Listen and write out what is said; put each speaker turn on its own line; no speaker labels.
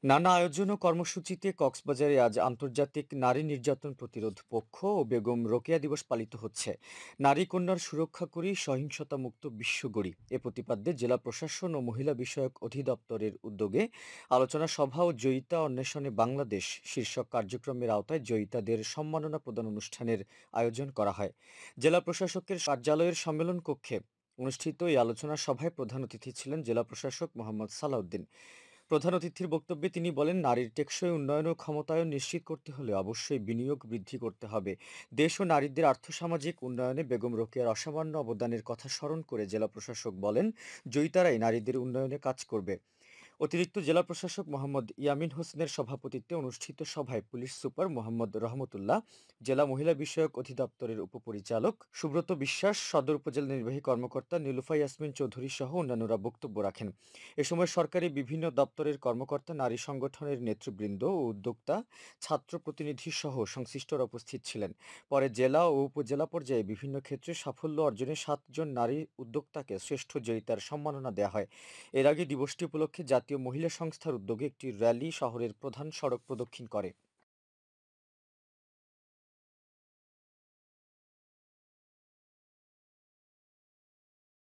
নানা আয়োজন ও কর্মসূচিতে কক্সবাজারে আজ আন্তর্জাতিক নারী নির্যাতন প্রতিরোধ পক্ষ ও বেগম রোকেয়া দিবস পালিত হচ্ছে। নারী কন্যার সুরক্ষা করি, সহিংসতা মুক্ত বিশ্ব গড়ি এ প্রতিপাদ্যে জেলা প্রশাসন ও মহিলা বিষয়ক অধিদপ্তরের উদ্যোগে আলোচনা সভা ও জয়িতা অন্বেষণে বাংলাদেশ শীর্ষক কার্যক্রমের আওতায় জয়িতাদের সম্মাননা প্রদান অনুষ্ঠানের আয়োজন করা হয়। জেলা প্রশাসকের কার্যালয়ের সম্মেলন কক্ষে অনুষ্ঠিত এই আলোচনা সভায় প্রধান অতিথি ছিলেন জেলা প্রশাসক মোহাম্মদ সালাউদ্দিন। প্রধান অতিথির বক্তব্যে তিনি বলেন, নারীর টেকসই উন্নয়ন ও ক্ষমতায়ন নিশ্চিত করতে হলে অবশ্যই বিনিয়োগ বৃদ্ধি করতে হবে। দেশ ও নারীদের আর্থসামাজিক উন্নয়নে বেগম রোকেয়ার অসামান্য অবদানের কথা স্মরণ করে জেলা প্রশাসক বলেন, জয়িতারাই নারীদের উন্নয়নে কাজ করবে। অতিরিক্ত জেলা প্রশাসক মোহাম্মদ ইয়ামিন হোসেনের সভাপতিত্বে অনুষ্ঠিত সভায় পুলিশ সুপার মোহাম্মদ রহমতুল্লাহ, জেলা মহিলা বিষয়ক অধিদপ্তরের উপপরিচালক সুব্রত বিশ্বাস, সদর উপজেলা নির্বাহী কর্মকর্তা নীলুফা ইয়াসমিন চৌধুরী সহ অন্যান্যরা বক্তব্য রাখেন। এ সময় সরকারি বিভিন্ন দপ্তরের কর্মকর্তা, নারী সংগঠনের নেতৃবৃন্দ ও উদ্যোক্তা, ছাত্র প্রতিনিধি সহ সংশ্লিষ্টরা উপস্থিত ছিলেন। পরে জেলা ও উপজেলা পর্যায়ে বিভিন্ন ক্ষেত্রে সাফল্য অর্জনে 7 জন নারী উদ্যোক্তাকে শ্রেষ্ঠ জয়িতার সম্মাননা দেওয়া হয়। এর আগে দিবসটি উপলক্ষে জাতীয় মহিলা সংস্থার উদ্যোগে একটি র্যালি শহরের প্রধান সড়ক প্রদক্ষিণ করে।